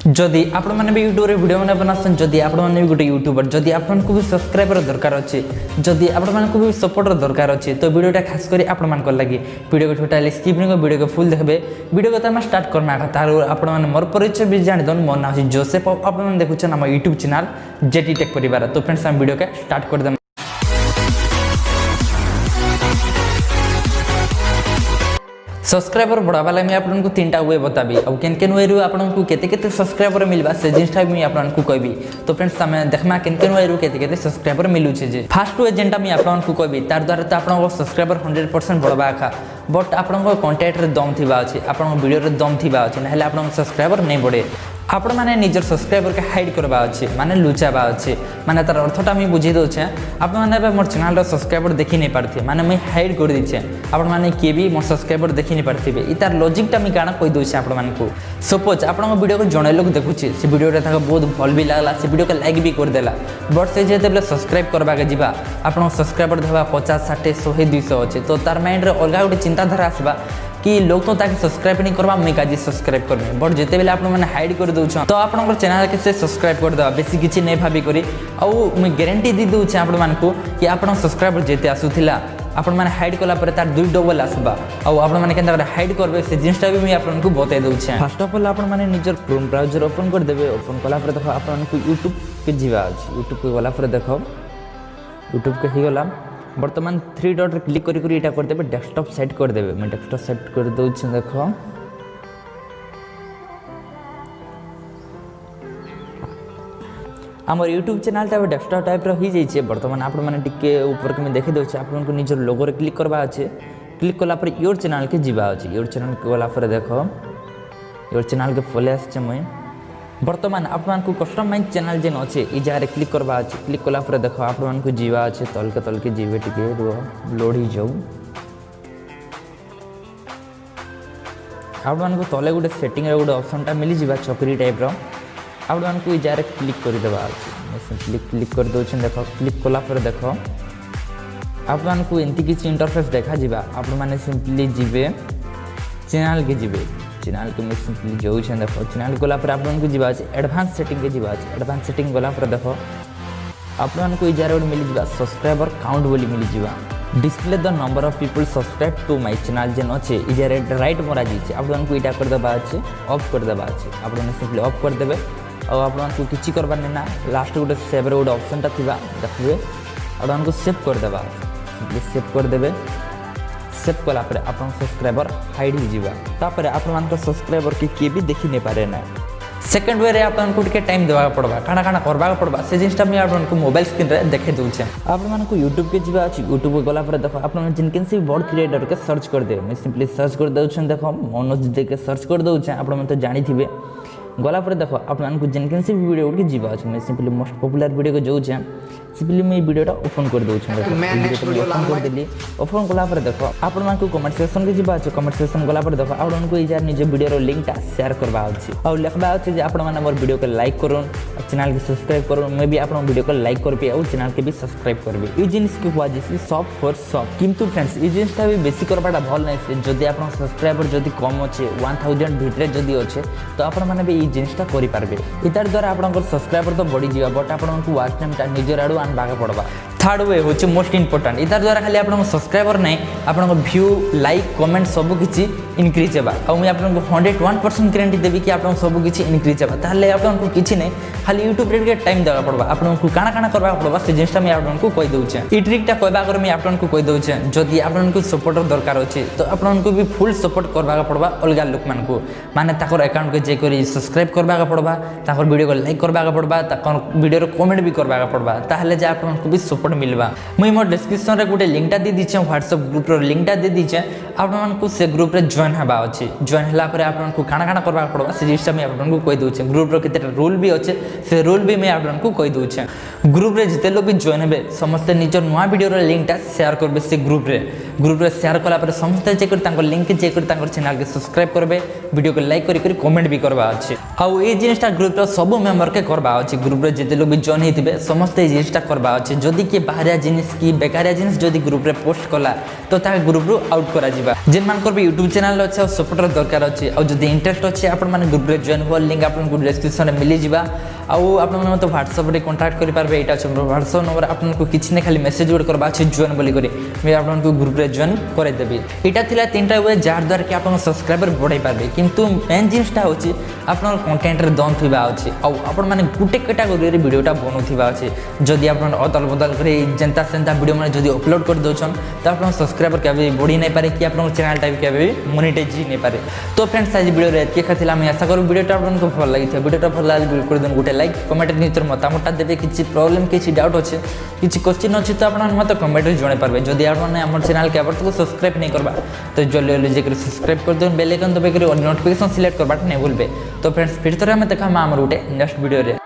जदि आपण मैंने भी यूट्यूब रे वीडियो मैंने बनासन जदि आपण मैंने भी गोटे यूट्यूबर जदि आपण को भी सब्सक्राइबर दरकार अच्छे जदि आपण मान को भी सपोर्टर दरकार अच्छे तो वीडियोटा खास करी आपण मान को लगी वीडियो को टोटली स्किप नहीं वीडियो को फुल देखबे वीडियो को तमा स्टार्ट करना का तार आपण मैंने मोर परिचय भी जानि दन मोर नाम जोसेफ आपण मैंने देखुछन हम यूट्यूब चैनल जेटी टेक परिवार। तो फ्रेंड्स हम वीडियो का स्टार्ट कर दम। सब्सक्राइबर बढ़ावा लगे आपको तीन वे बताबी और केन केन वे आपको केते सब्सक्राइबर मिलवा से जिनटा भी आपको कहबी। तो फ्रेंड्स आम देखमा केन केन वे केते सब्सक्राइबर मिलूचे जे फास्ट वे जेनटा मुझे आपको कहबी तार द्वारा तो आपको सब्सक्राइबर 100% बढ़वा एका बट आपको कंटेंट रे दम थिबा अछि आपन वीडियो रे दम थिबा अछि नहले आपन सब्सक्राइबर नहीं बढ़े आपण माने निजर सब्सक्राइबर के हाइड करबा अछि माने लुचाबा अछि माने तार अर्थटा मी बुझी दोछे आपण माने मोर चैनल रो सब्सक्राइबर देखि नहीं पारथि माने मैं हाइड कर दिछे आपण माने के भी मोर सब्सक्राइबर देखि नहीं पारथिबे इ तार लॉजिक टा मी काना कहि दोछे आपण मान को सपोज आपण वीडियो को जणे लोग देखुछि से वीडियो रे ताका बहुत भल भी लागला से वीडियो के लाइक भी कर देला बट से जेतेबले सब्सक्राइब करबा के जिबा आपण सब्सक्राइबर देबा 50 60 100 200 अछि तो तार माइंड रे अलगा गोटे चिंताधारा आसबा कि लोग तो ताकि सब्सक्राइब नहीं करबा मैं काजी सब्सक्राइब करबे बट जेते बेले आपण माने हाइड कर दोछ तो आपण चैनल के से सब्सक्राइब कर देबा बेसी किछि नै भाबी करी आ मैं गारंटी दी दोछ आपण मान को कि आपण सब्सक्राइबर जेते आसुथिला आपण माने हाइड कला पर तार 2 डबल आसबा आ आपण माने केनता हाइड करबे से जिंसटा भी मैं आपण को बतै दोछ। फर्स्ट ऑफ ऑल आपण माने निजर क्रोम ब्राउजर ओपन कर देबे ओपन कला पर देखो आपण को YouTube के जीवा अछि YouTube के वाला पर देखो YouTube के ही गला बर्तमान 3 डॉट रे क्लिक करी करी एटा कर देबे डेस्कटॉप सेट कर देबे मैं डेस्कटॉप सेट कर दउ छ देखो हमर YouTube चैनल ता डेस्कटॉप टाइप रो ही जाई छे बर्तमान आपण माने टिके ऊपर के मैं देखि दउ छ आपन को निजर लोगो रे क्लिक करबा अछि क्लिक कला पर योर चैनल के जीवा अछि योर चैनल के वाला पर देखो योर चैनल के फॉलो आछ मैं बर्तमान आपन को कस्टमाइज चैनल जेन अच्छे इ जारे क्लिक करबा अछि क्लिक कला पर देखो आपन को जीवा अछि तल के जीवे टिके लोड ही जाऊ आपन को तले गोटे सेटिंग रे गोटे ऑप्शन टा मिली जीवा चक्री टाइप रो आपन को इ जारे क्लिक कर देबा अछि मैं सिंपली क्लिक कर दउ छ देखो क्लिक कला पर देखो आपन को एंती किछ इंटरफेस देखा जीवा आपन माने सिंपली जीवे चैनल के जीवे चैनल के मैं सिंपली जाऊ छ देखो चैनल गला पर आपन को जीवा छै एडवांस सेटिंग के जीवा छै एडवांस सेटिंग गला पर देखो आपन को इजारे मिली जीवा सब्सक्राइबर काउंट बोली मिली जीवा display the number of people subscribe to my channel जेन अच्छे इजारे राइट मरा जी छै आपन को इटा कर देबा छै ऑफ कर देबा छै आपन सिंपली ऑफ कर देबे और आपन को किछि करबा नै ना लास्ट गोटे सेव रे गोटे ऑप्शन ता थिबा देखबे आपन को सेव कर देबा सिंपली सेव कर देबे सेव कला पर आपन सब्सक्राइबर हाइड ही जीवा तापर आपन मान को सब्सक्राइबर के भी देखि नै पारे ना सेकंड वे रे आपन को के टाइम देबा पड़बा काना काना करबा पड़बा से जिंसटा में आपन को मोबाइल स्क्रीन रे देखे दउ छै आपन मान को YouTube के जीवा अछि YouTube गला पर देखो आपन जिनकेन से बॉड क्रिएटर के सर्च कर दे मैं सिंपली सर्च कर दउ छै देखो मनोज दे के सर्च कर दउ छै आपन मन तो जानि थिबे गला पर देखो आपन को जिनकेन से वीडियो के जीवा अछि मैं सिंपली मोस्ट पॉपुलर वीडियो को जाउ छै सिंपली मैं वीडियोटा ओपन कर दउ छै ओपन कर देली ओपन कला पर देखो आपन मान को कमेंट सेक्शन के जीवा छै कमेंट सेक्शन गला पर देखो आपन को इजार निजे वीडियो रो लिंक ता शेयर करबा अछि और लिखबा अछि जे आपन मान हमर वीडियो के लाइक करूँ चैनल के सब्सक्राइब करूँ मैं भी आपन वीडियो को लाइक करबे और चैनल के भी सब्सक्राइब करबे ई जिनिस के हुआ जे सब फॉर सब किंतु फ्रेंड्स ई जिनिसटा भी बेसी करबाटा भल नै छै जदी आपन सब्सक्राइबर जदी कम अछि 1000 भितरे जदी अछि तो आपन माने भी ई जिनिसटा करि पारबे इतार द्वारा आपन सब्सक्राइबर तो बढ़ी जीवा बट आपन को वॉच टाइम ता निजर आडू आन बागा पड़बा थर्ड वे होचे मोस्ट इंपोर्टेंट इतार द्वारा खाली आपन सब्सक्राइबर नै आपन व्यू लाइक कमेंट सब किछि इंक्रीज हेबा और मैं आपन को 101% गारंटी देबी कि आपन सब किछि इंक्रीज हेबा ताले आपन को किछि नै खाली YouTube रे के टाइम देबा पड़बा आपन को काना काना करबा पड़बा से जिंसटा मैं आपन को कहि दउ छै ई ट्रिक ता कहबा कर मैं आपन को कहि दउ छै जदी आपन को सपोर्टर दरकार अछि तो आपन को भी फुल सपोर्ट करबा पड़बा अलगा लोक मान को माने ताकर अकाउंट के जे करी सब्सक्राइब करबा पड़बा ताकर वीडियो को लाइक करबा पड़बा ताकर वीडियो रो कमेंट भी करबा पड़बा ताहले जे आपन को भी सपोर्ट मिलबा मैं मोर डिस्क्रिप्शन रे गोटे लिंक ता दे दी छै WhatsApp ग्रुप रो लिंक ता दे दी छै आपन मान को से ग्रुप रे जॉइन हेबा अछि जॉइन हला पर आपन को काना काना करबा पड़बा से जिसटा मैं आपन को कहि दउ छै ग्रुप रो केते रूल भी अछि से रूल भी मैं आपन को कहि दउ छै ग्रुप रे जते लोग भी जॉइन हेबे समस्त निजर नवा वीडियो रो लिंक ता शेयर करबे से ग्रुप रे शेयर कला पर समस्त चेक कर तांको लिंक चेक कर तांको चैनल के सब्सक्राइब करबे वीडियो को लाइक करी कमेंट भी करबा अछि आ ए जिनिसटा ग्रुप रो सब मेंबर के करबा अछि ग्रुप रे जते लोग भी जॉइन हेतिबे समस्त ए जिनिसटा करबा अछि जदी के बाहरिया जिनिस की बेकारिया जिनिस जदि ग्रुप रे पोस्ट कला तो ता ग्रुप रु आउट करा जिबा जेन मान कर यूट्यूब चैनल अच्छे और सपोर्टर दरकार अच्छे और जदि इंटरेस्ट अच्छे आपण माने ग्रुप रे जॉइन हो लिंक आपन को डिस्क्रिप्शन में मिली जिबा आउ आपण माने मते व्हाट्सएप रे कांटेक्ट करि पारबे एटा छ व्हाट्सएप नंबर आपन को किछ ने खाली मेसेज वर्ड करबा छ जॉइन बोली करी मैं आपन को ग्रुप रे जॉइन करे देबी एटा थिला तीनटा वे जार द्वारा कि आपन सब्सक्राइबर बढ़ाई पारबे किंतु मेन जिनिसटा होची आपन कंटेंट रे दम थिबा होची आ आपन माने गुटे कैटेगरी रे वीडियोटा बनउथिबा होची जदि आपन अदल बदल करे जनता सेंता वीडियो माने जदि अपलोड कर दोछन त आपन सब्सक्राइबर केबे बढ़ी नै पारे कि आपन चैनल टाइप केबे मोनेटाइज नै पारे तो फ्रेंड्स आज वीडियो रे एतके खातिला मैं आशा करू वीडियोटा आपन को भल लागि वीडियोटा भल लागि कर देन गुटे लाइक कमेंट नितर मतामत देबे किछि प्रॉब्लम किछि डाउट अछि किछि क्वेश्चन अछि त आपन मत कमेंट रे जणे पारबे जदि आपन हमर चैनल के अबर तक सब्सक्राइब नै करबा तो जल्दी जल्दी जेकर सब्सक्राइब कर देन बेल आइकन दबे कर नोटिफिकेशन सिलेक्ट करबा नै भूलबे तो फ्रेंड्स फिर तरह में देखा हमर गुटे नेक्स्ट वीडियो रे।